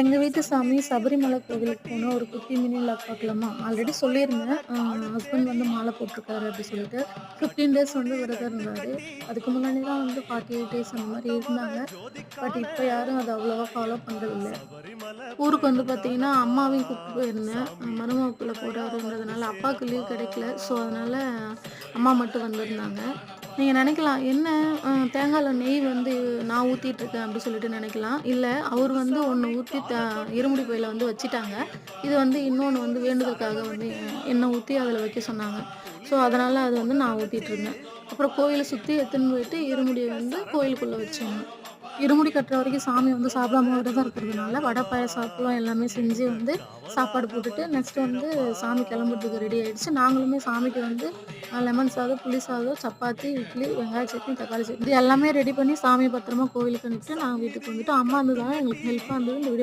எங்க வீட்டு சாமி சபரிமலை கோவிலுக்கு போணும். ஒரு குட்டி மினி விளாக் பார்க்கலாமா? ஆல்ரெடி சொல்லியிருந்தேன். ஹஸ்பண்ட் வந்து மாலை போட்டிருக்காரு அப்டி சொல்லிட்டு. 15 டேஸ் வந்து விரதம் இருந்தாரு. அதுக்கு முன்னாடி தான் வந்து 48 டேஸ் அந்த மாரி இருந்தாங்க. பட் இப்ப யாரும் அத அவ்வளவா ஃபாலோ பண்றதில்ல. ஊருக்கு வந்து பார்த்தீங்கன்னா, அம்மாவையும் கூப்ட்டு போயிருந்தேன். மருமக புள்ள போறாருன்றதுனால அப்பாவுக்கு லீவ் கிடைக்கல. ஸோ, அதனால அம்மா மட்டும் வந்திருந்தாங்க. நீங்க நெனைக்கலாம், என்ன தேங்காய்ல நெய் வந்து நான் ஊத்திட்டுருக்கேன் அப்டி சொல்லிட்டு நெனைக்கலாம். இல்ல அவரு வந்து ஒண்ணு ஊத்தி இருமுடி பையில வந்து வச்சுட்டாங்க. இது வந்து இன்னொன்னு வந்து வேண்டுதலுக்காக வந்து எண்ணெய் ஊத்தி அதில வைக்க சொன்னாங்க. ஸோ, அதனால அது வந்து நான் ஊத்திட்டுருந்தேன். அப்புறம் கோயில சுத்தி எடுத்துன்னு போயிட்டு இருமுடிய வந்து கோயிலுக்குள்ள வச்சோங்க. இருமுடி கட்டுற வரைக்கும் சாமி வந்து சாப்பிடாம விரதம் இருக்கிறதுனால, வடை, பாயாசம், அப்பளம் எல்லாமே செஞ்சு வந்து சாப்பாடு போட்டுட்டு, நெக்ஸ்ட் வந்து சாமி கிளம்புறதுக்கு ரெடி ஆயிடுச்சு. நாங்களுமே சாமிக்கு வந்து லெமன் சாதம், புளி சாதம், சப்பாத்தி, இட்லி, வெங்காய சட்னி, தக்காளி சட்னி இது எல்லாமே ரெடி பண்ணி சாமிய பத்திரமா கோவிலுக்கு அனுப்பிட்டு நாங்க வீட்டுக்கு வந்துட்டோம். அம்மா இருந்ததால எங்களுக்கு ஹெல்ப்பா இருந்தது. இந்த வீடியோ